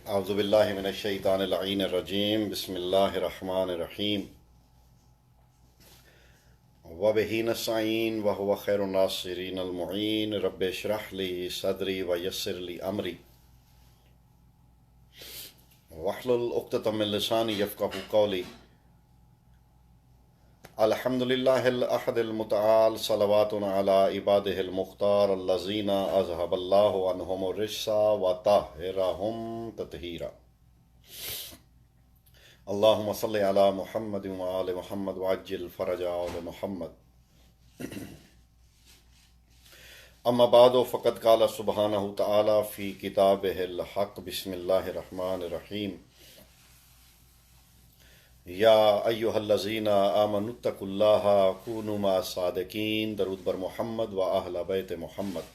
اعوذ باللہ من الشیطان اللعین الرجیم بسم اللہ الرحمن الرحیم وبہ نستعین وہو خیر الناصرین المعین رب اشرح لی صدری ویسر لی امری واحلل عقدۃ من لسانی یفقہوا قولی الحمدللہ الاحد المتعال صلوات علی عبادہ المختار الذین اذہب اللہ عنہم الرجس وطہرہم تطہیرا اللہم صلی علی محمد وآل محمد وعجل فرج آل محمد اما بعد فقد قال سبحانہ تعالی فی کتابہ الحق بسم اللہ الرحمن الرحیم یا ایہا الذین آمنوا اتقوا اللہ کونوا مع الصادقین درود بر محمد و اہل بیت محمد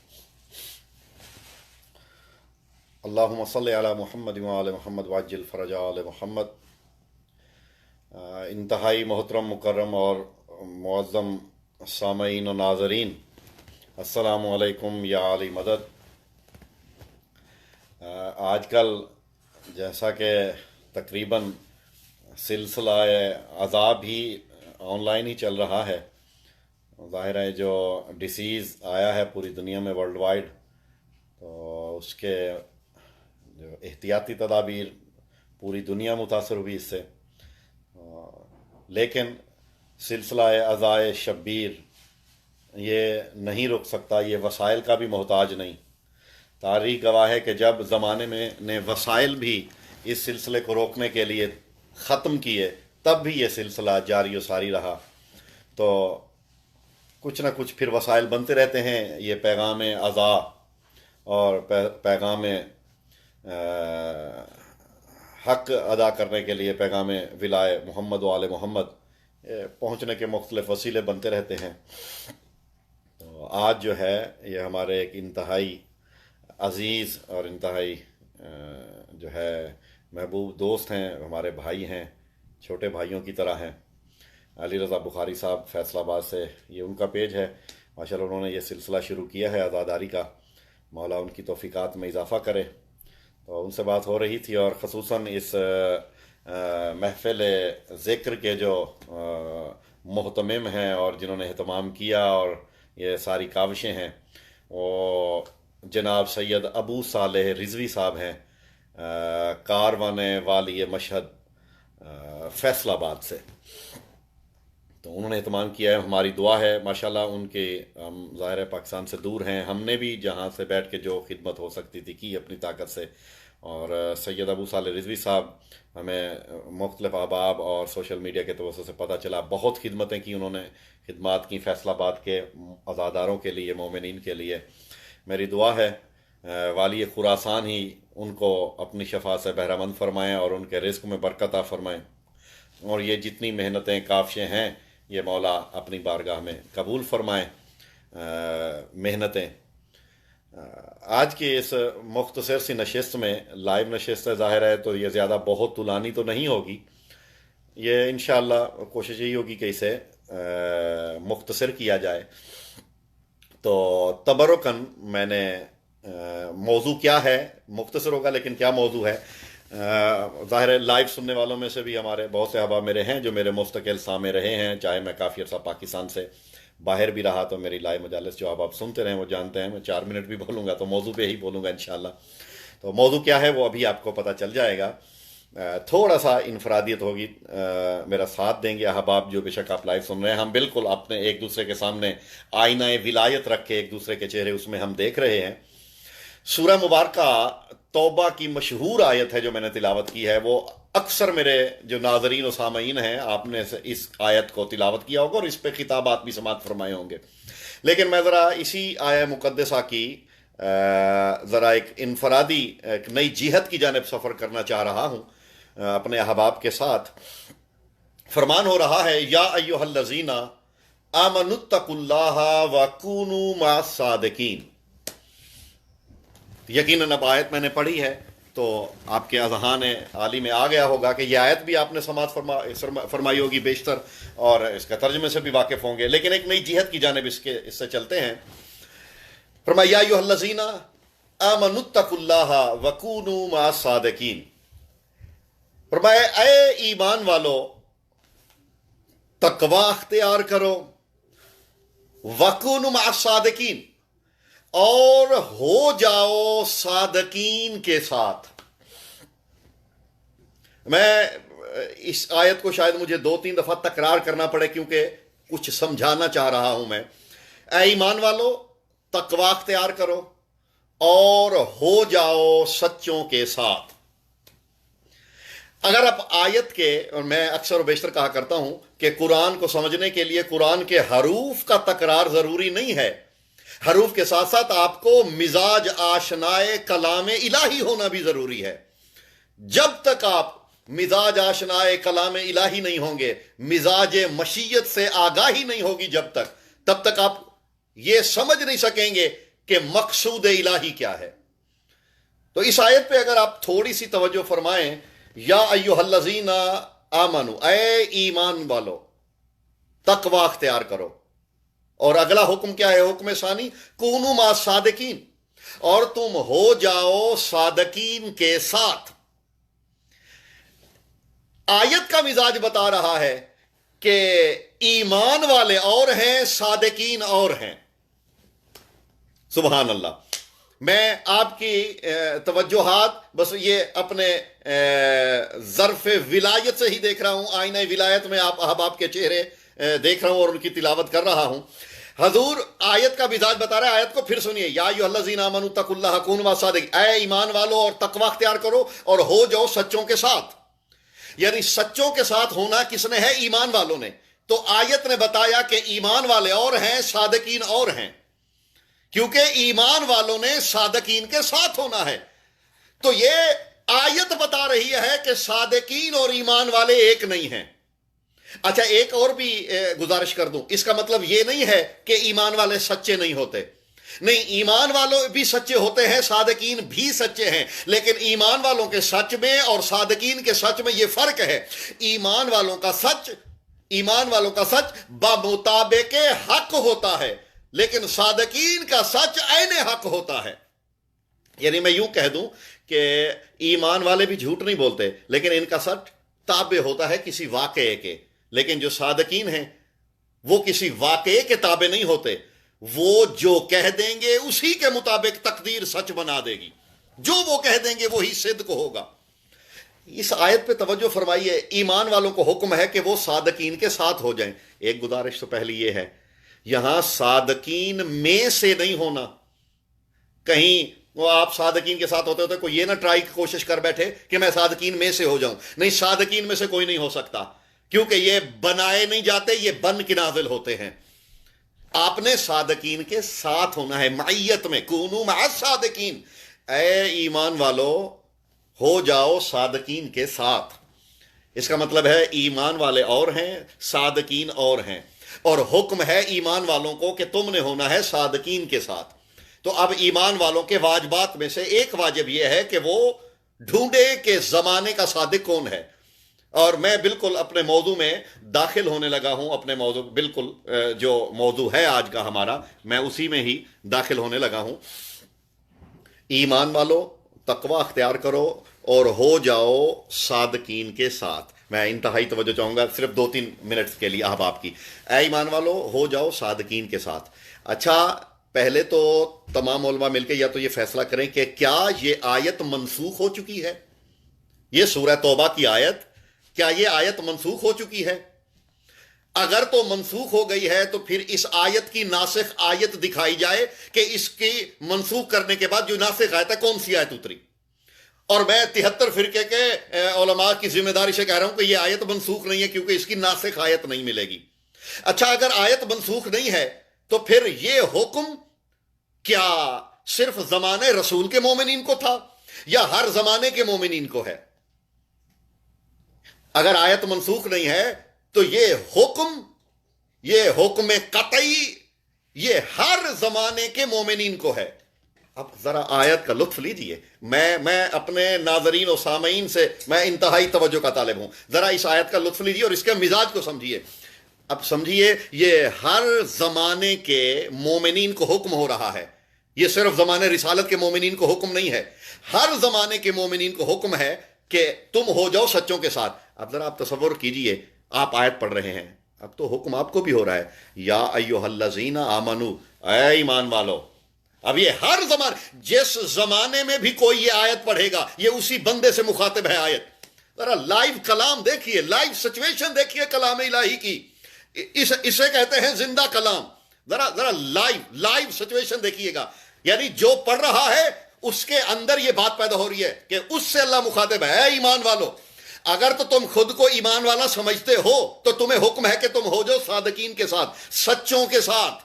اللہم صلی علی محمد و آل محمد وعجل فرج آل محمد۔ انتہائی محترم مکرم اور معظم سامعین و ناظرین، السلام علیکم یا علی مدد۔ آج کل جیسا کہ تقریباً سلسلہ عذاب ہی آن لائن ہی چل رہا ہے، ظاہر ہے جو ڈیسیز آیا ہے پوری دنیا میں ورلڈ وائڈ، تو اس کے جو احتیاطی تدابیر پوری دنیا متاثر ہوئی اس سے، لیکن سلسلہ عزائے شبیر یہ نہیں رک سکتا، یہ وسائل کا بھی محتاج نہیں۔ تاریخ گواہ ہے کہ جب زمانے میں نے وسائل بھی اس سلسلے کو روکنے کے لیے ختم کیے، تب بھی یہ سلسلہ جاری و ساری رہا۔ تو کچھ نہ کچھ پھر وسائل بنتے رہتے ہیں، یہ پیغام عزا اور پیغام حق ادا کرنے کے لیے، پیغام ولائے محمد و آل محمد پہنچنے کے مختلف وسیلے بنتے رہتے ہیں۔ تو آج جو ہے یہ ہمارے ایک انتہائی عزیز اور انتہائی جو ہے محبوب دوست ہیں، ہمارے بھائی ہیں، چھوٹے بھائیوں کی طرح ہیں، علی رضا بخاری صاحب فیصل آباد سے، یہ ان کا پیج ہے، ماشاءاللہ انہوں نے یہ سلسلہ شروع کیا ہے عزاداری کا، مولا ان کی توفیقات میں اضافہ کرے۔ تو ان سے بات ہو رہی تھی، اور خصوصاً اس محفل ذکر کے جو مہتمم ہیں اور جنہوں نے اہتمام کیا اور یہ ساری کاوشیں ہیں، وہ جناب سید ابو صالح رضوی صاحب ہیں، کاروان والی مشہد فیصل آباد سے۔ تو انہوں نے اہتمام کیا ہے، ہماری دعا ہے ماشاءاللہ ان کے، ہم ظاہر پاکستان سے دور ہیں، ہم نے بھی جہاں سے بیٹھ کے جو خدمت ہو سکتی تھی کی اپنی طاقت سے، اور سید ابو صالح رضوی صاحب ہمیں مختلف احباب اور سوشل میڈیا کے توسط سے پتہ چلا، بہت خدمتیں کی انہوں نے، خدمات کی فیصل آباد کے عزاداروں کے لیے، مومنین کے لیے۔ میری دعا ہے والی خراسان ہی ان کو اپنی شفاعت سے بہرہ مند فرمائیں اور ان کے رزق میں برکت عطا فرمائیں، اور یہ جتنی محنتیں کاوشیں ہیں یہ مولا اپنی بارگاہ میں قبول فرمائیں محنتیں۔ آج کی اس مختصر سی نشست میں، لائیو نشست ظاہر ہے تو یہ زیادہ بہت طولانی تو نہیں ہوگی، یہ انشاءاللہ کوشش یہی ہوگی کہ اسے مختصر کیا جائے۔ تو تبرکاً میں نے موضوع کیا ہے، مختصر ہوگا لیکن کیا موضوع ہے، ظاہر ہے لائیو سننے والوں میں سے بھی ہمارے بہت سے احباب میرے ہیں جو میرے مستقل سامع رہے ہیں، چاہے میں کافی عرصہ پاکستان سے باہر بھی رہا، تو میری لائیو مجالس جو احباب سنتے رہے وہ جانتے ہیں میں 4 منٹ بھی بولوں گا تو موضوع پہ ہی بولوں گا انشاءاللہ۔ تو موضوع کیا ہے وہ ابھی آپ کو پتہ چل جائے گا، تھوڑا سا انفرادیت ہوگی، میرا ساتھ دیں گے احباب جو بے شک آپ لائیو سن رہے ہیں، ہم بالکل اپنے ایک دوسرے کے سامنے آئینہ ولایت رکھ کے ایک دوسرے کے چہرے اس میں ہم دیکھ رہے ہیں۔ سورہ مبارکہ توبہ کی مشہور آیت ہے جو میں نے تلاوت کی ہے، وہ اکثر میرے جو ناظرین و سامعین ہیں آپ نے اس آیت کو تلاوت کیا ہوگا اور اس پہ خطابات بھی سماعت فرمائے ہوں گے، لیکن میں ذرا اسی آیہ مقدسہ کی ذرا ایک انفرادی ایک نئی جہت کی جانب سفر کرنا چاہ رہا ہوں اپنے احباب کے ساتھ۔ فرمان ہو رہا ہے یا ایھا الذین آمنوا اتقوا اللہ وکونوا مع الصادقین۔ یقیناً اب آیت میں نے پڑھی ہے تو آپ کے اذہان عالی میں آ گیا ہوگا کہ یہ آیت بھی آپ نے سماعت فرمائی ہوگی بیشتر، اور اس کا ترجمے سے بھی واقف ہوں گے، لیکن ایک نئی جہت کی جانب اس سے چلتے ہیں۔ فرمایا یا ایھا الذین آمنوا اتقوا اللہ وکونوا مع الصادقین، فرمایا اے ایمان والو تقوی اختیار کرو، وکونوا مع الصادقین، اور ہو جاؤ صادقین کے ساتھ۔ میں اس آیت کو شاید مجھے 2-3 دفعہ تکرار کرنا پڑے کیونکہ کچھ سمجھانا چاہ رہا ہوں میں۔ اے ایمان والو تقوی اختیار کرو اور ہو جاؤ سچوں کے ساتھ۔ اگر آپ آیت کے، اور میں اکثر و بیشتر کہا کرتا ہوں کہ قرآن کو سمجھنے کے لیے قرآن کے حروف کا تکرار ضروری نہیں ہے، حروف کے ساتھ ساتھ آپ کو مزاج آشنائے کلام الہی ہونا بھی ضروری ہے۔ جب تک آپ مزاج آشنائے کلام الہی نہیں ہوں گے، مزاج مشیت سے آگاہی نہیں ہوگی جب تک، تب تک آپ یہ سمجھ نہیں سکیں گے کہ مقصود الہی کیا ہے۔ تو اس آیت پہ اگر آپ تھوڑی ثی توجہ فرمائیں، یا ایھا الذین آمنوا، اے ایمان والو تقوی اختیار کرو، اور اگلا حکم کیا ہے؟ حکم ثانی کونوا مع الصادقین، اور تم ہو جاؤ صادقین کے ساتھ۔ آیت کا مزاج بتا رہا ہے کہ ایمان والے اور ہیں، صادقین اور ہیں۔ سبحان اللہ۔ میں آپ کی توجہات بس یہ اپنے ظرف ولایت سے ہی دیکھ رہا ہوں، آئینہ ولایت میں آپ احباب کے چہرے دیکھ رہا ہوں اور ان کی تلاوت کر رہا ہوں۔ حضور آیت کا مزاج بتا رہا ہے، آیت کو پھر سنیے، یا ایھا الذین آمنوا اتقوا اللہ کونوا مع الصادقین، اے ایمان والو اور تقوی اختیار کرو اور ہو جاؤ سچوں کے ساتھ۔ یعنی سچوں کے ساتھ ہونا کس نے ہے؟ ایمان والوں نے۔ تو آیت نے بتایا کہ ایمان والے اور ہیں، صادقین اور ہیں، کیونکہ ایمان والوں نے صادقین کے ساتھ ہونا ہے۔ تو یہ آیت بتا رہی ہے کہ صادقین اور ایمان والے ایک نہیں ہیں۔ اچھا ایک اور بھی گزارش کر دوں، اس کا مطلب یہ نہیں ہے کہ ایمان والے سچے نہیں ہوتے، نہیں، ایمان والوں بھی سچے ہوتے ہیں، صادقین بھی سچے ہیں، لیکن ایمان والوں کے سچ میں اور صادقین کے سچ میں یہ فرق ہے۔ ایمان والوں کا سچ بمطابق حق ہوتا ہے، لیکن صادقین کا سچ عین حق ہوتا ہے۔ یعنی میں یوں کہہ دوں کہ ایمان والے بھی جھوٹ نہیں بولتے، لیکن ان کا سچ تابع ہوتا ہے کسی واقعے کے، لیکن جو صادقین ہیں وہ کسی واقعے کے تابع نہیں ہوتے، وہ جو کہہ دیں گے اسی کے مطابق تقدیر سچ بنا دے گی، جو وہ کہہ دیں گے وہی صدق ہوگا۔ اس آیت پہ توجہ فرمائیے، ایمان والوں کو حکم ہے کہ وہ صادقین کے ساتھ ہو جائیں۔ ایک گزارش تو پہلی یہ ہے، یہاں صادقین میں سے نہیں ہونا۔ کہیں وہ آپ صادقین کے ساتھ ہوتے کوئی یہ نہ ٹرائی کوشش کر بیٹھے کہ میں صادقین میں سے ہو جاؤں، نہیں، صادقین میں سے کوئی نہیں ہو سکتا، کیونکہ یہ بنائے نہیں جاتے، یہ بن کے نازل ہوتے ہیں۔ آپ نے صادقین کے ساتھ ہونا ہے، معیت میں، کونوا مع الصادقین، اے ایمان والو ہو جاؤ صادقین کے ساتھ۔ اس کا مطلب ہے ایمان والے اور ہیں، صادقین اور ہیں، اور حکم ہے ایمان والوں کو کہ تم نے ہونا ہے صادقین کے ساتھ۔ تو اب ایمان والوں کے واجبات میں سے ایک واجب یہ ہے کہ وہ ڈھونڈے کہ زمانے کا صادق کون ہے۔ اور میں بالکل اپنے موضوع میں داخل ہونے لگا ہوں، اپنے موضوع بالکل جو موضوع ہے آج کا ہمارا، میں اسی میں ہی داخل ہونے لگا ہوں۔ ایمان والو تقوی اختیار کرو اور ہو جاؤ صادقین کے ساتھ۔ میں انتہائی توجہ چاہوں گا صرف 2-3 منٹ کے لیے احباب کی۔ اے ایمان والو ہو جاؤ صادقین کے ساتھ۔ اچھا پہلے تو تمام علماء مل کے یا تو یہ فیصلہ کریں کہ کیا یہ آیت منسوخ ہو چکی ہے؟ یہ سورہ توبہ کی آیت، کیا یہ آیت منسوخ ہو چکی ہے؟ اگر تو منسوخ ہو گئی ہے تو پھر اس آیت کی ناسخ آیت دکھائی جائے کہ اس کی منسوخ کرنے کے بعد جو ناسخ آیت ہے کون سی آیت اتری۔ اور میں 73 فرقے کے علماء کی ذمہ داری سے کہہ رہا ہوں کہ یہ آیت منسوخ نہیں ہے، کیونکہ اس کی ناسخ آیت نہیں ملے گی۔ اچھا اگر آیت منسوخ نہیں ہے تو پھر یہ حکم کیا صرف زمانے رسول کے مومنین کو تھا یا ہر زمانے کے مومنین کو ہے؟ اگر آیت منسوخ نہیں ہے تو یہ حکم قطعی یہ ہر زمانے کے مومنین کو ہے۔ اب ذرا آیت کا لطف لیجئے، میں اپنے ناظرین و سامعین سے میں انتہائی توجہ کا طالب ہوں، ذرا اس آیت کا لطف لیجئے اور اس کے مزاج کو سمجھیے۔ اب سمجھیے یہ ہر زمانے کے مومنین کو حکم ہو رہا ہے یہ صرف زمانے رسالت کے مومنین کو حکم نہیں ہے، ہر زمانے کے مومنین کو حکم ہے کہ تم ہو جاؤ سچوں کے ساتھ۔ اب ذرا آپ تصور کیجئے، آپ آیت پڑھ رہے ہیں، اب تو حکم آپ کو بھی ہو رہا ہے، یا ایھا الذین آمنو، اے ایمان والو۔ اب یہ ہر زمانے، جس زمانے میں بھی کوئی یہ آیت پڑھے گا، یہ اسی بندے سے مخاطب ہے آیت۔ ذرا لائیو کلام دیکھیے، لائیو سچویشن دیکھیے کلام الہی کی، اسے کہتے ہیں زندہ کلام۔ ذرا لائیو سچویشن دیکھیے گا، یعنی جو پڑھ رہا ہے اس کے اندر یہ بات پیدا ہو رہی ہے کہ اس سے اللہ مخاطب ہے، اے ایمان والو۔ اگر تو تم خود کو ایمان والا سمجھتے ہو تو تمہیں حکم ہے کہ تم ہو جاؤ صادقین کے ساتھ، سچوں کے ساتھ۔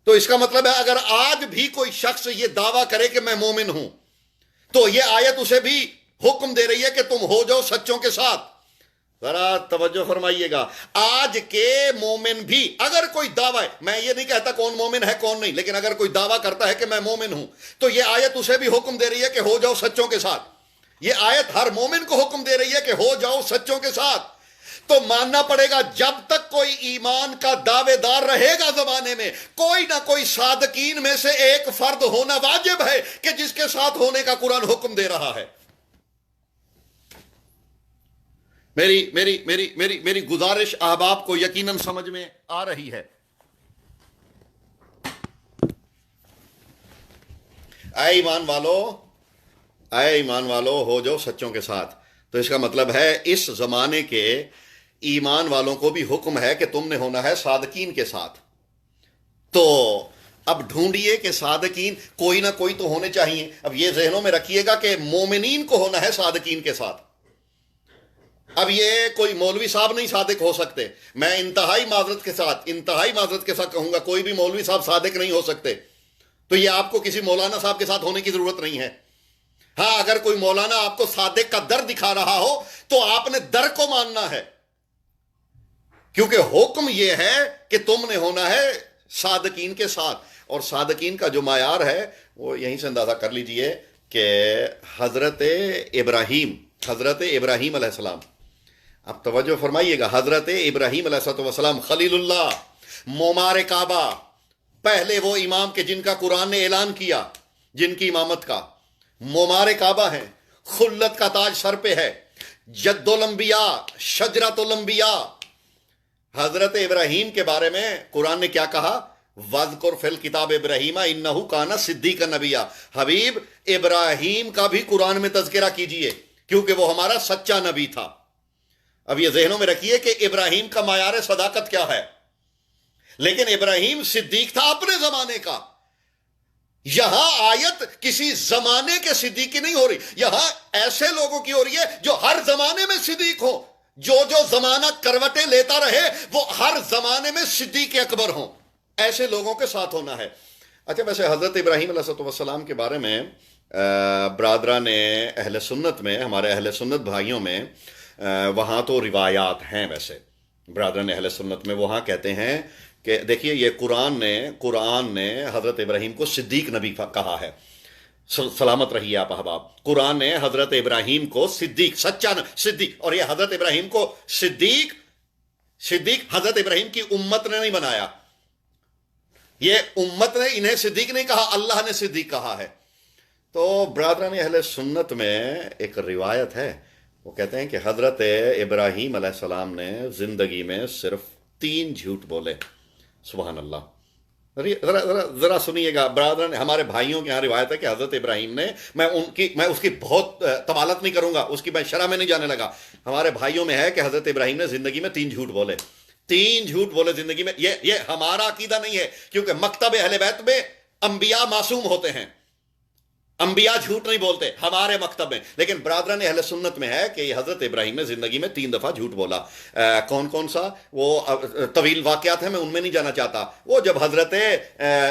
تو اس کا مطلب ہے اگر آج بھی کوئی شخص یہ دعویٰ کرے کہ میں مومن ہوں، تو یہ آیت اسے بھی حکم دے رہی ہے کہ تم ہو جاؤ سچوں کے ساتھ۔ ذرا توجہ فرمائیے گا، آج کے مومن بھی اگر کوئی دعویٰ ہے، میں یہ نہیں کہتا کون مومن ہے کون نہیں، لیکن اگر کوئی دعویٰ کرتا ہے کہ میں مومن ہوں، تو یہ آیت اسے بھی حکم دے رہی ہے کہ ہو جاؤ سچوں کے ساتھ۔ یہ آیت ہر مومن کو حکم دے رہی ہے کہ ہو جاؤ سچوں کے ساتھ۔ تو ماننا پڑے گا جب تک کوئی ایمان کا دعوے دار رہے گا زمانے میں، کوئی نہ کوئی صادقین میں سے ایک فرد ہونا واجب ہے کہ جس کے ساتھ ہونے کا قرآن حکم دے رہا ہے۔ میری گزارش احباب کو یقیناً سمجھ میں آ رہی ہے۔ اے ایمان والو ہو جاؤ سچوں کے ساتھ۔ تو اس کا مطلب ہے اس زمانے کے ایمان والوں کو بھی حکم ہے کہ تم نے ہونا ہے صادقین کے ساتھ۔ تو اب ڈھونڈیے کہ صادقین کوئی نہ کوئی تو ہونے چاہیے۔ اب یہ ذہنوں میں رکھیے گا کہ مومنین کو ہونا ہے صادقین کے ساتھ۔ اب یہ کوئی مولوی صاحب نہیں صادق ہو سکتے، میں انتہائی معذرت کے ساتھ کہوں گا، کوئی بھی مولوی صاحب صادق نہیں ہو سکتے۔ تو یہ آپ کو کسی مولانا صاحب کے ساتھ ہونے کی ضرورت نہیں ہے۔ ہاں، اگر کوئی مولانا آپ کو صادق کا در دکھا رہا ہو تو آپ نے در کو ماننا ہے، کیونکہ حکم یہ ہے کہ تم نے ہونا ہے صادقین کے ساتھ۔ اور صادقین کا جو معیار ہے وہ یہیں سے اندازہ کر لیجئے کہ حضرت ابراہیم علیہ السلام، اب توجہ فرمائیے گا، حضرت ابراہیم علیہ السلام خلیل اللہ، معمار کعبہ، پہلے وہ امام کے جن کا قرآن نے اعلان کیا، جن کی امامت کا معمار کعبہ ہیں، خلت کا تاج سر پہ ہے، جد الانبیاء، شجرۃ الانبیاء۔ حضرت ابراہیم کے بارے میں قرآن نے کیا کہا؟ وَاذْكُرْ فِي الْكِتَابِ إِبْرَاهِيمَ إِنَّهُ كَانَ صِدِّيقًا نَبِيًّا۔ حبیب ابراہیم کا بھی قرآن میں تذکرہ کیجئے، کیونکہ وہ ہمارا سچا نبی تھا۔ اب یہ ذہنوں میں رکھیے کہ ابراہیم کا معیار صداقت کیا ہے، لیکن ابراہیم صدیق تھا اپنے زمانے کا۔ یہاں آیت کسی زمانے کے صدیق کی نہیں ہو رہی، یہاں ایسے لوگوں کی ہو رہی ہے جو ہر زمانے میں صدیق ہوں، جو زمانہ کروٹیں لیتا رہے وہ ہر زمانے میں صدیق اکبر ہوں، ایسے لوگوں کے ساتھ ہونا ہے۔ اچھا، ویسے حضرت ابراہیم علیہ السلام کے بارے میں برادران اہل سنت میں، ہمارے اہل سنت بھائیوں میں وہاں تو روایات ہیں، ویسے برادران اہل سنت میں وہاں کہتے ہیں کہ دیکھیے یہ قرآن نے حضرت ابراہیم کو صدیق نبی کہا ہے۔ سلامت رہیے آپ احباب، قرآن نے حضرت ابراہیم کو صدیق، سچا صدیق، اور یہ حضرت ابراہیم کو صدیق حضرت ابراہیم کی امت نے نہیں بنایا، یہ امت نے انہیں صدیق نہیں کہا، اللہ نے صدیق کہا ہے۔ تو برادران اہل سنت میں ایک روایت ہے، وہ کہتے ہیں کہ حضرت ابراہیم علیہ السلام نے زندگی میں صرف 3 جھوٹ بولے۔ سبحان اللہ۔ ذرا سنیے گا برادران، ہمارے بھائیوں کے ہاں روایت ہے کہ حضرت ابراہیم نے، میں اس کی بہت طوالت نہیں کروں گا، اس کی میں شرح میں نہیں جانے لگا، ہمارے بھائیوں میں ہے کہ حضرت ابراہیم نے زندگی میں 3 جھوٹ بولے، 3 جھوٹ بولے زندگی میں۔ یہ ہمارا عقیدہ نہیں ہے، کیونکہ مکتب اہل بیت میں انبیاء معصوم ہوتے ہیں، انبیاء جھوٹ نہیں بولتے ہمارے مکتب میں، لیکن برادران اہل سنت میں ہے کہ حضرت ابراہیم نے زندگی میں 3 دفعہ جھوٹ بولا۔ کون سا؟ وہ طویل واقعات ہیں، میں ان میں نہیں جانا چاہتا۔ وہ جب حضرت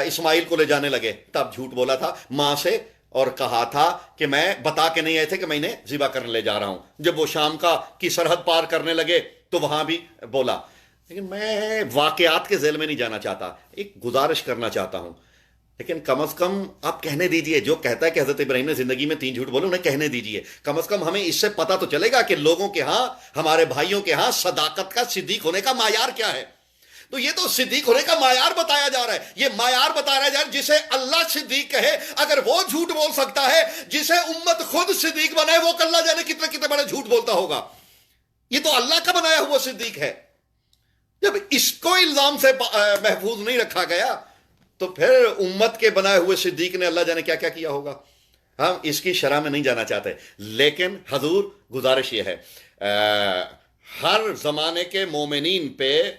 اسماعیل کو لے جانے لگے تب جھوٹ بولا تھا ماں سے، اور کہا تھا کہ میں بتا کے نہیں آئے تھے کہ میں انہیں ذبح کرنے لے جا رہا ہوں۔ جب وہ شام کی سرحد پار کرنے لگے تو وہاں بھی بولا۔ لیکن میں واقعات کے ذیل میں نہیں جانا چاہتا، ایک گزارش کرنا چاہتا ہوں، لیکن کم از کم آپ کہنے دیجئے، جو کہتا ہے کہ حضرت ابراہیم نے زندگی میں 3 جھوٹ بولے انہیں کہنے دیجئے، کم از کم ہمیں اس سے پتہ تو چلے گا کہ لوگوں کے ہاں، ہمارے بھائیوں کے ہاں صداقت کا، صدیق ہونے کا معیار کیا ہے۔ تو یہ تو صدیق ہونے کا معیار بتایا جا رہا ہے. یہ معیار بتایا جا رہا ہے جسے اللہ صدیق کہے. اگر وہ جھوٹ بول سکتا ہے, جسے امت خود صدیق بنائے, وہ اللہ جانے کتنے کتنے بڑے جھوٹ بولتا ہوگا. یہ تو اللہ کا بنایا ہوا صدیق ہے. جب اس کو الزام سے محفوظ نہیں رکھا گیا تو پھر امت کے بنائے ہوئے صدیق نے اللہ جانے کیا کیا کیا ہوگا. ہم اس کی شرح میں نہیں جانا چاہتے, لیکن حضور گزارش یہ ہے, ہر زمانے کے مومنین پہ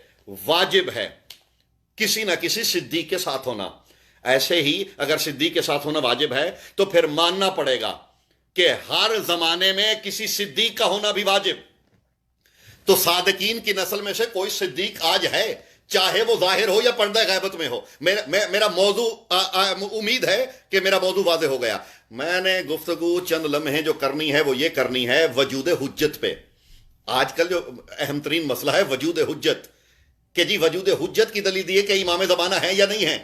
واجب ہے کسی نہ کسی صدیق کے ساتھ ہونا. ایسے ہی اگر صدیق کے ساتھ ہونا واجب ہے تو پھر ماننا پڑے گا کہ ہر زمانے میں کسی صدیق کا ہونا بھی واجب. تو صادقین کی نسل میں سے کوئی صدیق آج ہے, چاہے وہ ظاہر ہو یا پردہ غیبت میں ہو. میرا موضوع امید ہے کہ میرا موضوع واضح ہو گیا. میں نے گفتگو چند لمحے جو کرنی ہے وہ یہ کرنی ہے وجود حجت پہ. آج کل جو اہم ترین مسئلہ ہے وجود حجت, کہ جی وجود حجت کی دلیل دیے کہ امام زمانہ ہیں یا نہیں ہیں.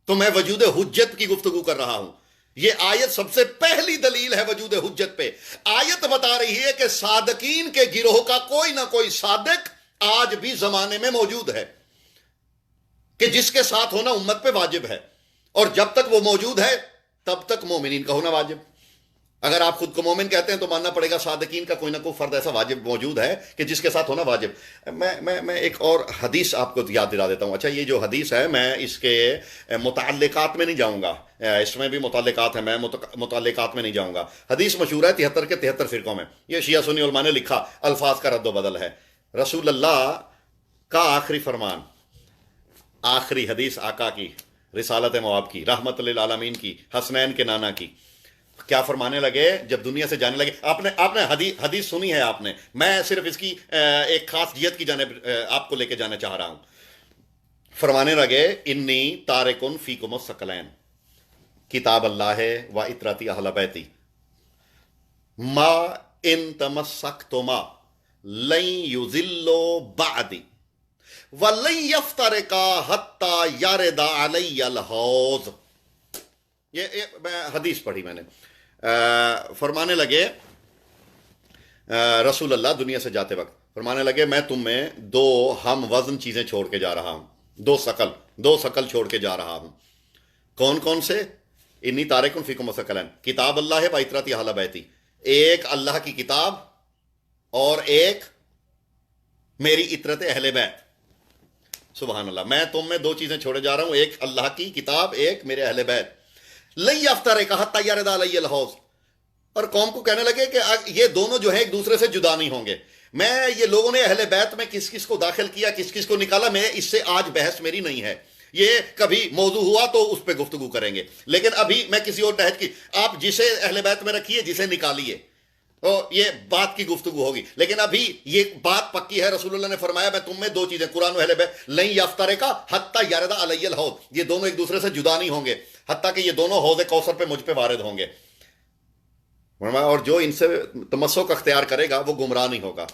تو میں وجود حجت کی گفتگو کر رہا ہوں. یہ آیت سب سے پہلی دلیل ہے وجود حجت پہ. آیت بتا رہی ہے کہ صادقین کے گروہ کا کوئی نہ کوئی صادق آج بھی زمانے میں موجود ہے, کہ جس کے ساتھ ہونا امت پہ واجب ہے, اور جب تک وہ موجود ہے تب تک مومنین کا ہونا واجب. اگر آپ خود کو مومن کہتے ہیں تو ماننا پڑے گا صادقین کا کوئی نہ کوئی فرد ایسا واجب موجود ہے کہ جس کے ساتھ ہونا واجب. میں ایک اور حدیث آپ کو یاد دلا دیتا ہوں. اچھا, یہ جو حدیث ہے میں اس کے متعلقات میں نہیں جاؤں گا, اس میں بھی متعلقات ہیں, میں متعلقات میں نہیں جاؤں گا. حدیث مشہور ہے 73 کے 73 فرقوں میں. یہ شیعہ سنی علماء نے لکھا, الفاظ کا رد و بدل ہے. رسول اللہ کا آخری فرمان, آخری حدیث آقا کی, رسالت مواب کی, رحمت للعالمین کی, حسنین کے نانا کی, کیا فرمانے لگے جب دنیا سے جانے لگے. آپ نے حدیث سنی ہے آپ نے, میں صرف اس کی ایک خاص جہت کی جانب آپ کو لے کے جانا چاہ رہا ہوں. فرمانے لگے انی تارکن فیکم الثقلین, کتاب اللہ و اطرتی اہل بیتی, ما ان تمسکتما لن یضلوا بعدی وَلَن يَفْتَرِقَا حَتَّى يَرِدَ عَلَيَّ الْحَوْض. یہ حدیث پڑھی میں نے. فرمانے لگے رسول اللہ دنیا سے جاتے وقت فرمانے لگے میں تم میں دو ہم وزن چیزیں چھوڑ کے جا رہا ہوں, دو ثقل چھوڑ کے جا رہا ہوں. کون کون سے؟ انی تارکن فیکم الثقلین, کتاب اللہ و اطرتی اہل بیتی, ایک اللہ کی کتاب اور ایک میری اطرت اہل بیت. سبحان اللہ, میں تم میں دو چیزیں چھوڑے جا رہا ہوں, ایک اللہ کی کتاب, ایک میرے اہل بیت. لن یفترقا حتی یرد علی الحوض, اور قوم کو کہنے لگے کہ یہ دونوں جو ہیں ایک دوسرے سے جدا نہیں ہوں گے. میں یہ لوگوں نے اہل بیت میں کس کس کو داخل کیا, کس کس کو نکالا, میں اس سے آج بحث میری نہیں ہے. یہ کبھی موضوع ہوا تو اس پہ گفتگو کریں گے, لیکن ابھی میں کسی اور تحت کی, آپ جسے اہل بیت میں رکھیے, جسے نکالیے, تو یہ بات کی گفتگو ہوگی. لیکن ابھی یہ بات پکی ہے, رسول اللہ نے فرمایا میں تم میں دو چیزیں, قرآن و اہل بیت, لن یفترقا حتی یرد علی الحوض, یہ دونوں ایک دوسرے سے جدا نہیں ہوں گے حتیٰ کہ یہ دونوں حوض کوثر پہ مجھ پہ وارد ہوں گے. اور جو ان سے تمسک اختیار کرے گا وہ گمراہ نہیں ہوگا.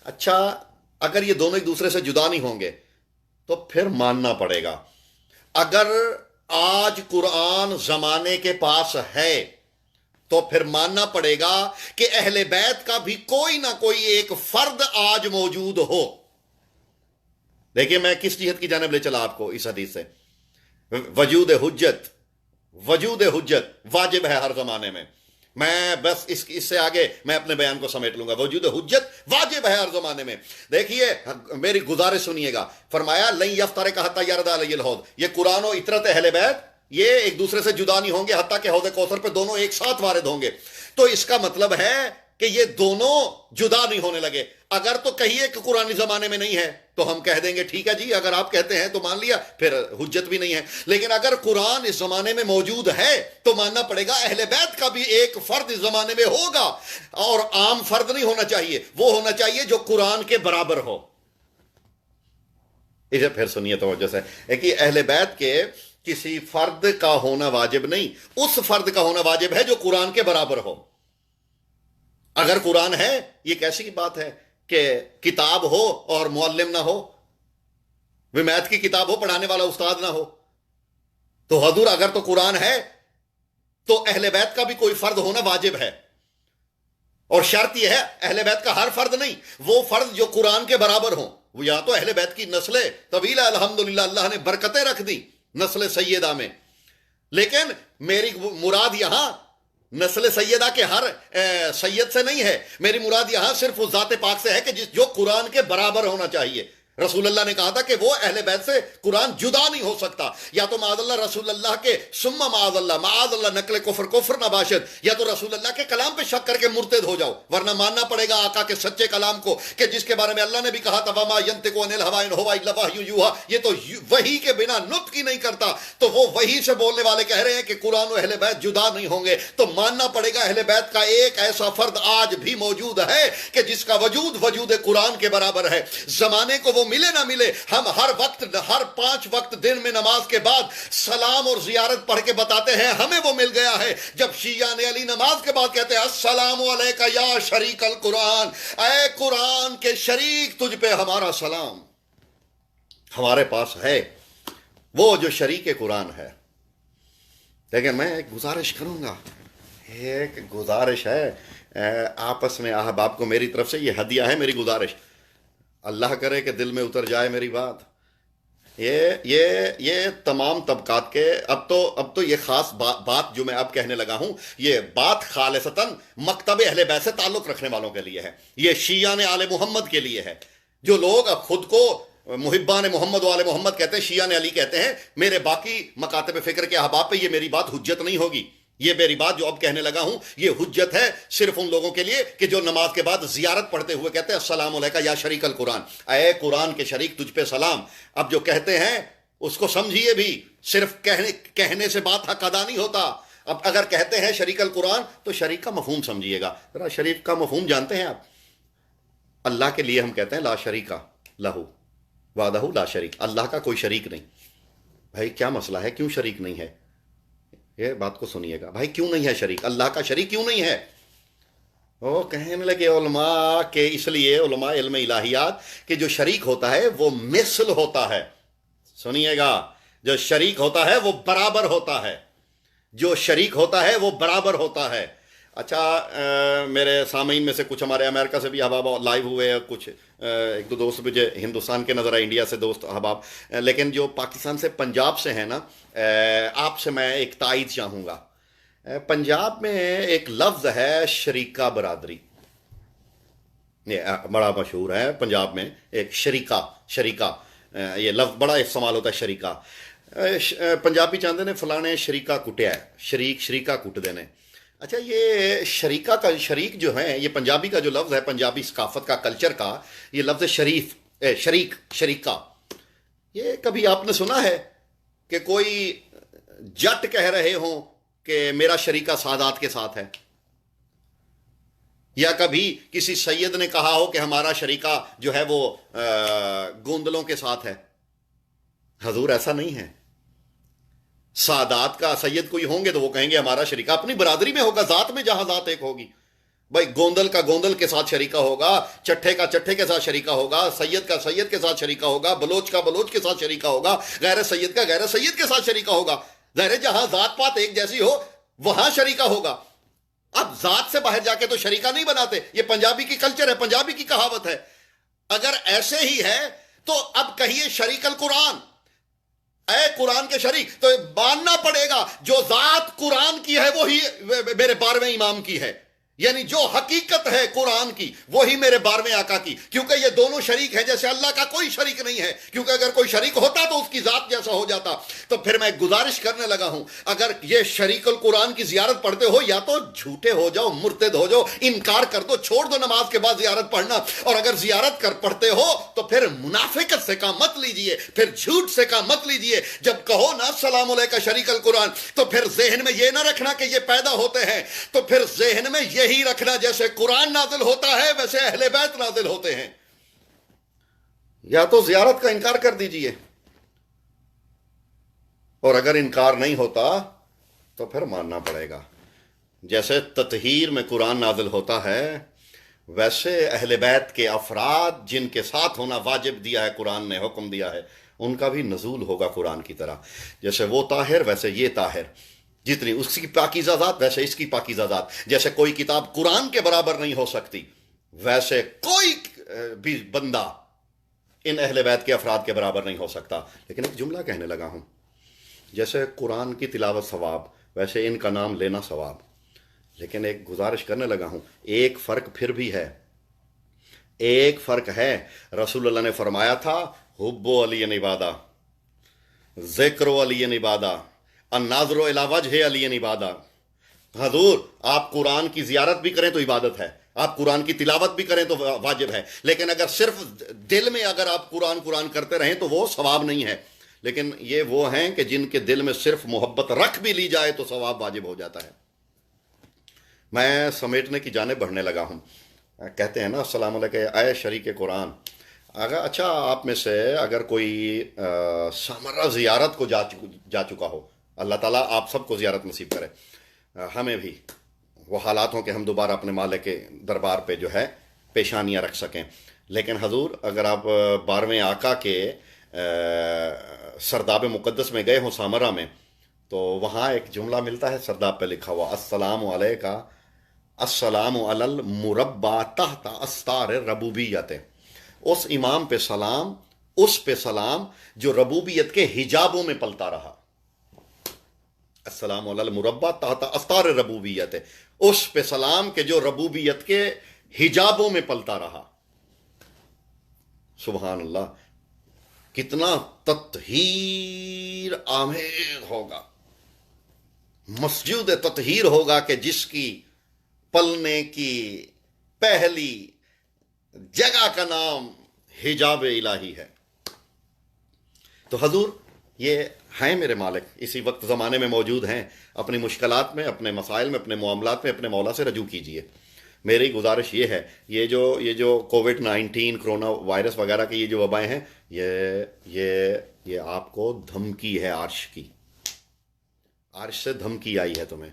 اچھا, اگر یہ دونوں ایک دوسرے سے جدا نہیں ہوں گے تو پھر ماننا پڑے گا. اگر آج قرآن زمانے کے پاس ہے تو پھر ماننا پڑے گا کہ اہل بیت کا بھی کوئی نہ کوئی ایک فرد آج موجود ہو. دیکھیے میں کس جہت کی جانب لے چلا آپ کو اس حدیث سے. وجود حجت واجب ہے ہر زمانے میں. میں بس اس سے آگے میں اپنے بیان کو سمیٹ لوں گا. وجود حجت واجب ہے ہر زمانے میں. دیکھیے میری گزارش سنیے گا, فرمایا لن یفترقا حتی یرد علی الحوض, یہ قرآن و اطرت اہل بیت یہ ایک دوسرے سے جدا نہیں ہوں گے حتیٰ کہ حوض کوثر پہ دونوں ایک ساتھ وارد ہوں گے. تو اس کا مطلب ہے کہ یہ دونوں جدا نہیں ہونے لگے. اگر تو کہیے کہ قرآن زمانے میں نہیں ہے تو ہم کہہ دیں گے ٹھیک ہے جی, اگر آپ کہتے ہیں تو مان لیا, پھر حجت بھی نہیں ہے. لیکن اگر قرآن اس زمانے میں موجود ہے تو ماننا پڑے گا اہل بیت کا بھی ایک فرد اس زمانے میں ہوگا, اور عام فرد نہیں ہونا چاہیے, وہ ہونا چاہیے جو قرآن کے برابر ہو. اسے پھر سنیے توجہ سے, ایک اہل بیت کے کسی فرد کا ہونا واجب نہیں, اس فرد کا ہونا واجب ہے جو قرآن کے برابر ہو. اگر قرآن ہے, یہ کیسی بات ہے کہ کتاب ہو اور معلم نہ ہو, میتھ کی کتاب ہو پڑھانے والا استاد نہ ہو. تو حضور اگر تو قرآن ہے تو اہل بیت کا بھی کوئی فرد ہونا واجب ہے, اور شرط یہ ہے اہل بیت کا ہر فرد نہیں, وہ فرد جو قرآن کے برابر ہوں. وہ یا تو اہل بیت کی نسل طویل الحمدللہ اللہ نے برکتیں رکھ دی نسل سیدہ میں، لیکن میری مراد یہاں نسل سیدہ کے ہر سید سے نہیں ہے، میری مراد یہاں صرف اس ذات پاک سے ہے کہ جو قرآن کے برابر ہونا چاہیے۔ رسول اللہ نے کہا تھا کہ وہ اہل بیت سے قرآن جدا نہیں ہو سکتا، یا تو معاذ اللہ رسول اللہ کے ثم معاذ اللہ نقل کفر نہ باشد، یا تو رسول اللہ کے کلام پہ شک کر کے مرتد ہو جاؤ، ورنہ ماننا پڑے گا آقا کے سچے کلام کو، کہ جس کے بارے میں اللہ نے بھی کہا تھا وما ينطق عن الهوى ان هو الا وحی یوحى، یہ تو وحی کے بنا نطق ہی نہیں کرتا، تو وہ وحی سے بولنے والے کہہ رہے ہیں کہ قرآن و اہل بیت جدا نہیں ہوں گے، تو ماننا پڑے گا اہل بیت کا ایک ایسا فرد آج بھی موجود ہے کہ جس کا وجود قرآن کے برابر ہے۔ زمانے کو وہ ملے نہ ملے، ہم ہر وقت ہر 5 وقت دن میں نماز کے بعد سلام اور زیارت پڑھ کے بتاتے ہیں ہمیں وہ مل گیا ہے۔ جب شیعہ نے علی نماز کے بعد کہتے ہیں السلام علیکہ یا شریک القرآن، اے قرآن کے شریک تجھ پہ ہمارا سلام، ہمارے پاس ہے وہ جو شریک قرآن ہے۔ لیکن میں ایک گزارش کروں گا، ایک گزارش ہے آپس میں احباب کو، میری طرف سے یہ ہدیہ ہے، میری گزارش، اللہ کرے کہ دل میں اتر جائے میری بات۔ یہ تمام طبقات کے اب تو یہ خاص بات جو میں اب کہنے لگا ہوں، یہ بات خالصتاً مکتب اہل بیت سے تعلق رکھنے والوں کے لیے ہے، یہ شیعہ نے آل محمد کے لیے ہے۔ جو لوگ اب خود کو محبان محمد و آل محمد کہتے ہیں، شیعہ نے علی کہتے ہیں، میرے باقی مکاتب فکر کے احباب پہ یہ میری بات حجت نہیں ہوگی، یہ میری بات جو اب کہنے لگا ہوں یہ حجت ہے صرف ان لوگوں کے لیے کہ جو نماز کے بعد زیارت پڑھتے ہوئے کہتے ہیں السلام علیکہ یا شریک القرآن، اے قرآن کے شریک تجھ پہ سلام۔ اب جو کہتے ہیں اس کو سمجھیے بھی، صرف کہنے سے بات حق ادا نہیں ہوتا۔ اب اگر کہتے ہیں شریک القرآن تو شریک کا مفہوم سمجھیے گا ذرا۔ شریک کا مفہوم جانتے ہیں آپ؟ اللہ کے لیے ہم کہتے ہیں لا شریکہ لہو وحدہ لا شریک، اللہ کا کوئی شریک نہیں۔ بھائی کیا مسئلہ ہے، کیوں شریک نہیں ہے؟ یہ بات کو سنیے گا بھائی، کیوں نہیں ہے شریک؟ اللہ کا شریک کیوں نہیں ہے؟ وہ کہنے لگے علماء کہ اس لیے علماء علم الہیات کہ جو شریک ہوتا ہے وہ مثل ہوتا ہے، سنیے گا، جو شریک ہوتا ہے وہ برابر ہوتا ہے، جو شریک ہوتا ہے وہ برابر ہوتا ہے۔ اچھا میرے سامعین میں سے کچھ ہمارے امریکہ سے بھی احباب لائیو ہوئے، کچھ ایک دو دوست مجھے ہندوستان کے نظر آئے، انڈیا سے دوست احباب، لیکن جو پاکستان سے پنجاب سے ہیں نا، آپ سے میں ایک تائید چاہوں گا۔ پنجاب میں ایک لفظ ہے شریکہ برادری، یہ بڑا مشہور ہے پنجاب میں، ایک شریکہ یہ لفظ بڑا استعمال ہوتا ہے، شریکہ۔ پنجابی چاہتے ہیں فلانے شریکہ کٹیا ہے، شریکہ کٹ دینے۔ اچھا یہ شریکہ کا شریک جو ہے، یہ پنجابی کا جو لفظ ہے، پنجابی ثقافت کا، کلچر کا، یہ لفظ شریکہ، یہ کبھی آپ نے سنا ہے کہ کوئی جٹ کہہ رہے ہوں کہ میرا شریکہ سادات کے ساتھ ہے؟ یا کبھی کسی سید نے کہا ہو کہ ہمارا شریکہ جو ہے وہ گوندلوں کے ساتھ ہے؟ حضور ایسا نہیں ہے۔ سادات کا سید کوئی ہوں گے تو وہ کہیں گے ہمارا شریکہ اپنی برادری میں ہوگا، ذات میں جہاں ذات ایک ہوگی۔ بھائی گوندل کا گوندل کے ساتھ شریکہ ہوگا، چٹھے کا چٹھے کے ساتھ شریکہ ہوگا، سید کا سید کے ساتھ شریکہ ہوگا، بلوچ کا بلوچ کے ساتھ شریکہ ہوگا، غیر سید کا غیر سید کے ساتھ شریکہ ہوگا۔ ظاہر جہاں ذات پات ایک جیسی ہو وہاں شریکہ ہوگا۔ اب ذات سے باہر جا کے تو شریکہ نہیں بناتے، یہ پنجابی کی کلچر ہے، پنجابی کی کہاوت ہے۔ اگر ایسے ہی ہے تو اب کہیے شریک القرآن، اے قرآن کے شریک، تو ماننا پڑے گا جو ذات قرآن کی ہے وہی میرے 12ویں امام کی ہے، یعنی جو حقیقت ہے قرآن کی وہی میرے 12ویں آقا کی، کیونکہ یہ دونوں شریک ہیں، جیسے اللہ کا کوئی شریک نہیں ہے، کیونکہ اگر کوئی شریک ہوتا تو اس کی ذات جیسا ہو جاتا۔ تو پھر میں گزارش کرنے لگا ہوں، اگر یہ شریک القرآن کی زیارت پڑھتے ہو یا تو جھوٹے ہو جاؤ، مرتد ہو جاؤ، انکار کر دو، چھوڑ دو نماز کے بعد زیارت پڑھنا، اور اگر زیارت کر پڑھتے ہو تو پھر منافقت سے کام مت لیجئے، پھر جھوٹ سے کام مت لیجئے۔ جب کہو نا السلام علیکہ شریک القرآن تو پھر ذہن میں یہ نہ رکھنا کہ یہ پیدا ہوتے ہیں، تو پھر ذہن میں یہی رکھنا جیسے قرآن نازل ہوتا ہے ویسے اہل بیت نازل ہوتے ہیں۔ یا تو زیارت کا انکار کر دیجئے، اور اگر انکار نہیں ہوتا تو پھر ماننا پڑے گا۔ جیسے تطہیر میں قرآن نازل ہوتا ہے ویسے اہل بیت کے افراد جن کے ساتھ ہونا واجب دیا ہے، قرآن نے حکم دیا ہے، ان کا بھی نزول ہوگا قرآن کی طرح۔ جیسے وہ طاہر ویسے یہ طاہر، جتنی اس کی پاکیزہ ذات ویسے اس کی پاکیزہ ذات۔ جیسے کوئی کتاب قرآن کے برابر نہیں ہو سکتی، ویسے کوئی بھی بندہ ان اہل بیت کے افراد کے برابر نہیں ہو سکتا. لیکن ایک جملہ کہنے لگا ہوں، جیسے قرآن کی تلاوت ثواب، ویسے ان کا نام لینا ثواب. لیکن ایک گزارش کرنے لگا ہوں، ایک فرق پھر بھی ہے، ایک فرق ہے. رسول اللہ نے فرمایا تھا حب علی عبادہ، ذکر علی عبادہ، الناظر الی وجہ علی عبادہ. حضور آپ قرآن کی زیارت بھی کریں تو عبادت ہے، آپ قرآن کی تلاوت بھی کریں تو واجب ہے، لیکن اگر صرف دل میں اگر آپ قرآن کرتے رہیں تو وہ ثواب نہیں ہے. لیکن یہ وہ ہیں کہ جن کے دل میں صرف محبت رکھ بھی لی جائے تو ثواب واجب ہو جاتا ہے. میں سمیٹنے کی جانب بڑھنے لگا ہوں. کہتے ہیں نا السلام علیکم اے شریک قرآن. اگر اچھا آپ میں سے اگر کوئی سامرہ زیارت کو جا چکا ہو، اللہ تعالیٰ آپ سب کو زیارت نصیب کرے، ہمیں بھی وہ حالات ہوں کہ ہم دوبارہ اپنے مالک کے دربار پہ جو ہے پیشانیاں رکھ سکیں. لیکن حضور اگر آپ 12ویں آقا کے سرداب مقدس میں گئے ہوں سامرہ میں، تو وہاں ایک جملہ ملتا ہے سرداب پہ لکھا ہوا، السلام علیکہ السلام علی المربع تحت استار ربوبیت. اس امام پہ سلام، اس پہ سلام جو ربوبیت کے حجابوں میں پلتا رہا. السلام علی المربع تحت استار ربوبیت، اس پہ سلام کہ جو ربوبیت کے حجابوں میں پلتا رہا. سبحان اللہ، کتنا تطہیر آمیز ہوگا، مسجد تطہیر ہوگا کہ جس کی پلنے کی پہلی جگہ کا نام حجاب الہی ہے. تو حضور یہ ہیں میرے مالک، اسی وقت زمانے میں موجود ہیں. اپنی مشکلات میں، اپنے مسائل میں، اپنے معاملات میں اپنے مولا سے رجوع کیجئے. میری گزارش یہ ہے، یہ جو کووڈ-19 کرونا وائرس وغیرہ کی یہ جو وبائیں ہیں، یہ آپ کو دھمکی ہے عرش کی. عرش سے دھمکی آئی ہے تمہیں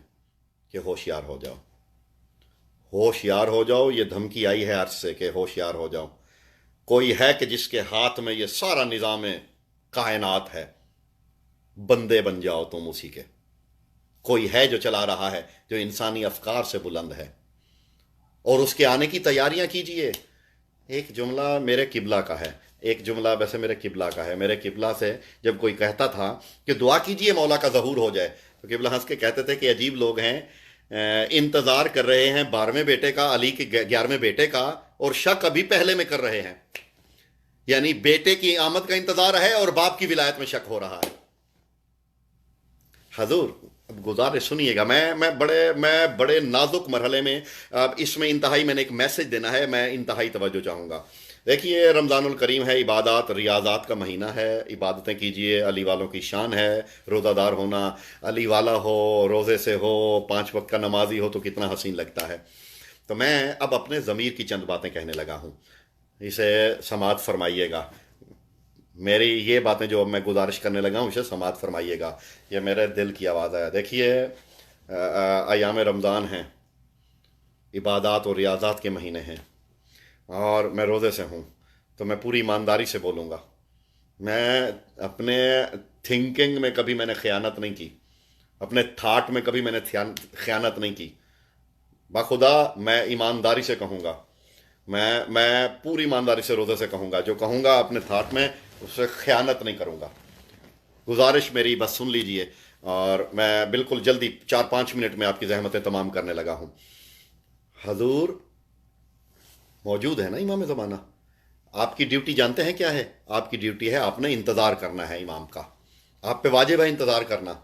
کہ ہوشیار ہو جاؤ، ہوشیار ہو جاؤ. یہ دھمکی آئی ہے عرش سے کہ ہوشیار ہو جاؤ. کوئی ہے کہ جس کے ہاتھ میں یہ سارا نظام کائنات ہے، بندے بن جاؤ تم اسی کے. کوئی ہے جو چلا رہا ہے، جو انسانی افکار سے بلند ہے، اور اس کے آنے کی تیاریاں کیجئے. ایک جملہ میرے قبلہ کا ہے، ایک جملہ ویسے میرے قبلہ کا ہے. میرے قبلہ سے جب کوئی کہتا تھا کہ دعا کیجئے مولا کا ظہور ہو جائے، تو قبلہ ہنس کے کہتے تھے کہ عجیب لوگ ہیں، انتظار کر رہے ہیں 12ویں بیٹے کا، علی کے 11ویں بیٹے کا، اور شک ابھی پہلے میں کر رہے ہیں. یعنی بیٹے کی آمد کا انتظار ہے اور باپ کی ولایت میں شک ہو رہا ہے. حضور اب گزارش سنیے گا، میں بڑے نازک مرحلے میں، اب اس میں انتہائی میں نے ایک میسج دینا ہے، میں انتہائی توجہ چاہوں گا. دیکھیے رمضان الکریم ہے، عبادات ریاضات کا مہینہ ہے، عبادتیں کیجئے. علی والوں کی شان ہے روزہ دار ہونا. علی والا ہو، روزے سے ہو، 5 وقت کا نمازی ہو تو کتنا حسین لگتا ہے. تو میں اب اپنے ضمیر کی چند باتیں کہنے لگا ہوں، اسے سماعت فرمائیے گا. میری یہ باتیں جو میں گزارش کرنے لگا ہوں اسے سماعت فرمائیے گا، یہ میرے دل کی آواز ہے. دیکھیے ایام رمضان ہیں، عبادات اور ریاضات کے مہینے ہیں، اور میں روزے سے ہوں، تو میں پوری ایمانداری سے بولوں گا. میں اپنے تھنکنگ میں کبھی میں نے خیانت نہیں کی، اپنے تھاٹ میں کبھی میں نے خیانت نہیں کی. بخدا میں ایمانداری سے کہوں گا، میں پوری ایمانداری سے روزے سے کہوں گا. جو کہوں گا اپنے تھاٹ میں اس سے خیانت نہیں کروں گا. گزارش میری بس سن لیجئے، اور میں بالکل جلدی 4-5 منٹ میں آپ کی زحمتیں تمام کرنے لگا ہوں. حضور موجود ہے نا امام زمانہ. آپ کی ڈیوٹی جانتے ہیں کیا ہے؟ آپ کی ڈیوٹی ہے آپ نے انتظار کرنا ہے امام کا. آپ پہ واجب ہے انتظار کرنا.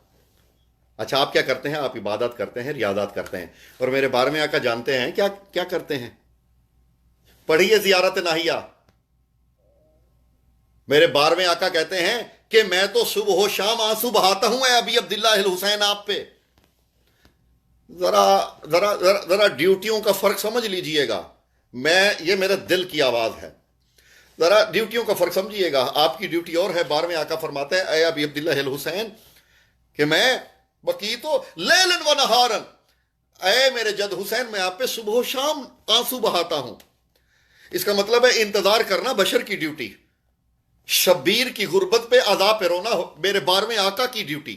اچھا آپ کیا کرتے ہیں؟ آپ عبادت کرتے ہیں، ریاضات کرتے ہیں. اور میرے 12ویں آقا جانتے ہیں کیا کرتے ہیں؟ پڑھیے زیارت ناہیہ. میرے 12ویں آقا کہتے ہیں کہ میں تو صبح و شام آنسو بہاتا ہوں اے ابی عبداللہ الحسین آپ پہ. ذرا ڈیوٹیوں کا فرق سمجھ لیجئے گا. یہ میرے دل کی آواز ہے، ذرا ڈیوٹیوں کا فرق سمجھیے گا. آپ کی ڈیوٹی اور ہے. 12ویں آقا فرماتے ہیں اے ابی عبداللہ الحسین کہ میں بقیتو لیلن و نہارن، اے میرے جد حسین میں آپ پہ صبح و شام آنسو بہاتا ہوں. اس کا مطلب ہے انتظار کرنا بشر کی ڈیوٹی، شبیر کی غربت پہ عذاب پہ رونا میرے 12ویں آقا کی ڈیوٹی.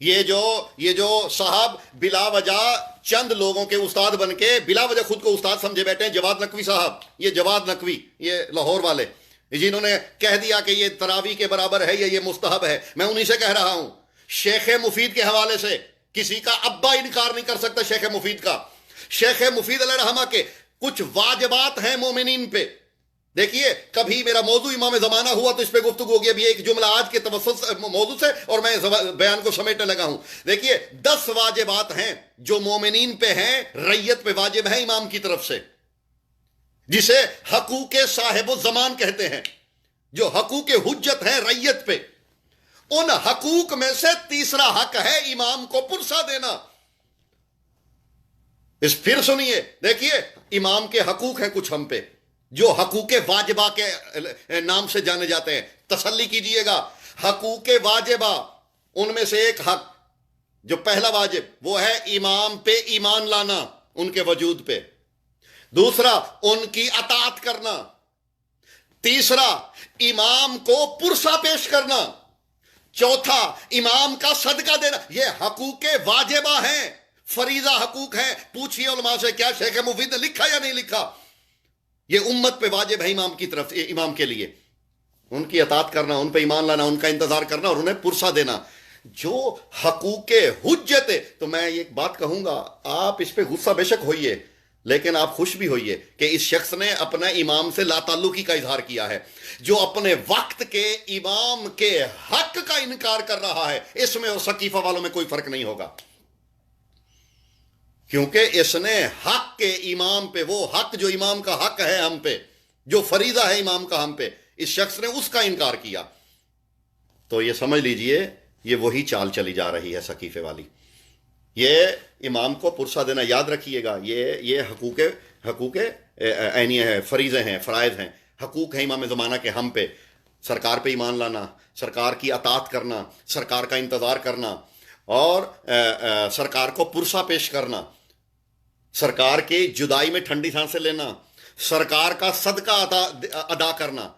یہ جو صاحب بلا وجہ چند لوگوں کے استاد بن کے بلا وجہ خود کو استاد سمجھے بیٹھے ہیں، جواد نقوی صاحب، یہ جواد نقوی، یہ لاہور والے، جنہوں نے کہہ دیا کہ یہ تراویح کے برابر ہے یا یہ مستحب ہے، میں انہی سے کہہ رہا ہوں، شیخ مفید کے حوالے سے کسی کا ابا انکار نہیں کر سکتا شیخ مفید کا۔ شیخ مفید علیہ رحمہ کے کچھ واجبات ہیں مومنین پہ، دیکھیے کبھی میرا موضوع امام زمانہ ہوا تو اس پہ گفتگو ہوگی، ابھی ایک جملہ آج کے توسط موضوع سے اور میں بیان کو سمیٹنے لگا ہوں۔ دیکھیے 10 واجبات ہیں جو مومنین پہ ہیں، ریت پہ واجب ہے امام کی طرف سے، جسے حقوق صاحب الزمان کہتے ہیں، جو حقوق حجت ہیں ریت پہ۔ ان حقوق میں سے تیسرا حق ہے امام کو پرسہ دینا۔ پھر سنیے، دیکھیے امام کے حقوق ہیں کچھ ہم پہ، جو حقوق واجبہ کے نام سے جانے جاتے ہیں، تسلی کیجئے گا۔ حقوق واجبہ، ان میں سے ایک حق جو پہلا واجب وہ ہے امام پہ ایمان لانا، ان کے وجود پہ۔ دوسرا ان کی اطاعت کرنا۔ تیسرا امام کو پرسہ پیش کرنا۔ چوتھا امام کا صدقہ دینا۔ یہ حقوق واجبہ ہیں، فریضہ حقوق ہیں۔ پوچھئے علماء سے کیا شیخ مفید نے لکھا یا نہیں لکھا؟ یہ امت پہ واجب ہے امام کی طرف، امام کے لیے ان کی اطاعت کرنا، ان پہ ایمان لانا، ان کا انتظار کرنا اور انہیں پرسہ دینا، جو حقوق حجت ہے۔ تو میں ایک بات کہوں گا، آپ اس پہ غصہ بے شک ہوئیے، لیکن آپ خوش بھی ہوئیے کہ اس شخص نے اپنا امام سے لا تعلقی کا اظہار کیا ہے، جو اپنے وقت کے امام کے حق کا انکار کر رہا ہے۔ اس میں اور ثقیفہ والوں میں کوئی فرق نہیں ہوگا، کیونکہ اس نے حق کے امام پہ، وہ حق جو امام کا حق ہے ہم پہ، جو فریضہ ہے امام کا ہم پہ، اس شخص نے اس کا انکار کیا۔ تو یہ سمجھ لیجئے یہ وہی چال چلی جا رہی ہے ثقیفے والی۔ یہ امام کو پرسہ دینا، یاد رکھیے گا، یہ حقوق عینیہ ہے، فریضے ہیں، فرائض ہیں، حقوق ہیں امام زمانہ کے ہم پہ۔ سرکار پہ ایمان لانا، سرکار کی اطاعت کرنا، سرکار کا انتظار کرنا اور سرکار کو پرسہ پیش کرنا، سرکار کی جدائی میں ٹھنڈی سانسیں لینا، سرکار کا صدقہ ادا کرنا۔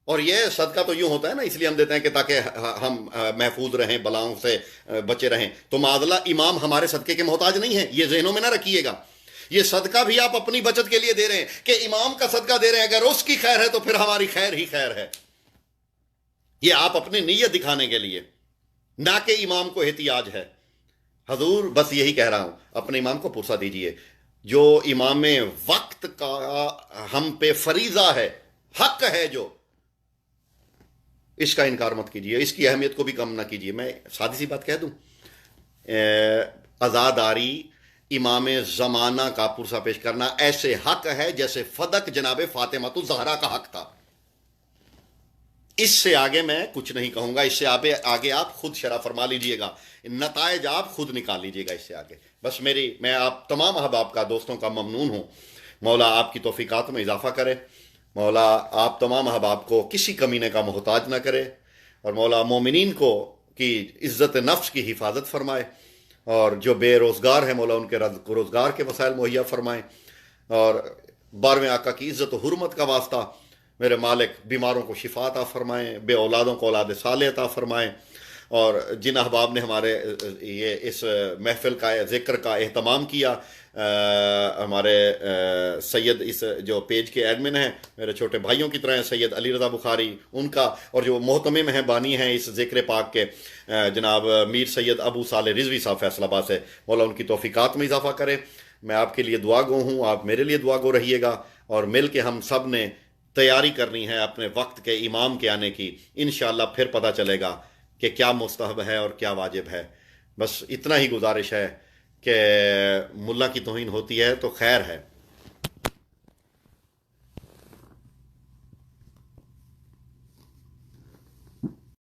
اور یہ صدقہ تو یوں ہوتا ہے نا، اس لیے ہم دیتے ہیں کہ تاکہ ہم محفوظ رہیں، بلاؤں سے بچے رہیں۔ تو معاذاللہ امام ہمارے صدقے کے محتاج نہیں ہیں، یہ ذہنوں میں نہ رکھیے گا۔ یہ صدقہ بھی آپ اپنی بچت کے لیے دے رہے ہیں کہ امام کا صدقہ دے رہے ہیں، اگر اس کی خیر ہے تو پھر ہماری خیر ہی خیر ہے۔ یہ آپ اپنی نیت دکھانے کے لیے، نہ کہ امام کو احتیاج ہے۔ حضور بس یہی کہہ رہا ہوں، اپنے امام کو پرسہ دیجئے۔ جو امام وقت کا ہم پہ فریضہ ہے، حق ہے، جو اس کا انکار مت کیجیے، اس کی اہمیت کو بھی کم نہ کیجیے۔ میں سادی سی بات کہہ دوں، عزاداری امام زمانہ کا پرسہ پیش کرنا ایسے حق ہے جیسے فدق جناب فاطمہ الزہرا کا حق تھا۔ اس سے آگے میں کچھ نہیں کہوں گا، اس سے آگے آپ خود شرح فرما لیجئے گا، نتائج آپ خود نکال لیجئے گا اس سے آگے۔ بس میں آپ تمام احباب کا، دوستوں کا ممنون ہوں۔ مولا آپ کی توفیقات میں اضافہ کرے، مولا آپ تمام احباب کو کسی کمینے کا محتاج نہ کرے، اور مولا مومنین کو کی عزت نفس کی حفاظت فرمائے، اور جو بے روزگار ہیں مولا ان کے روزگار کے وسائل مہیا فرمائیں، اور 12ویں آقا کی عزت و حرمت کا واسطہ میرے مالک بیماروں کو شفا عطا فرمائیں، بے اولادوں کو اولاد صالح عطا فرمائیں، اور جن احباب نے ہمارے یہ اس محفل کا ذکر کا اہتمام کیا، ہمارے سید اس جو پیج کے ایڈمن ہیں، میرے چھوٹے بھائیوں کی طرح ہیں، سید علی رضا بخاری ان کا، اور جو محتمم ہیں، بانی ہیں اس ذکر پاک کے، جناب میر سید ابو صالح رضوی صاحب فیصل آباد سے، مولا ان کی توفیقات میں اضافہ کرے۔ میں آپ کے لیے دعا گو ہوں، آپ میرے لیے دعا گو رہیے گا، اور مل کے ہم سب نے تیاری کرنی ہے اپنے وقت کے امام کے آنے کی۔ انشاءاللہ پھر پتہ چلے گا کہ کیا مستحب ہے اور کیا واجب ہے۔ بس اتنا ہی گزارش ہے کہ ملا کی توہین ہوتی ہے تو خیر ہے،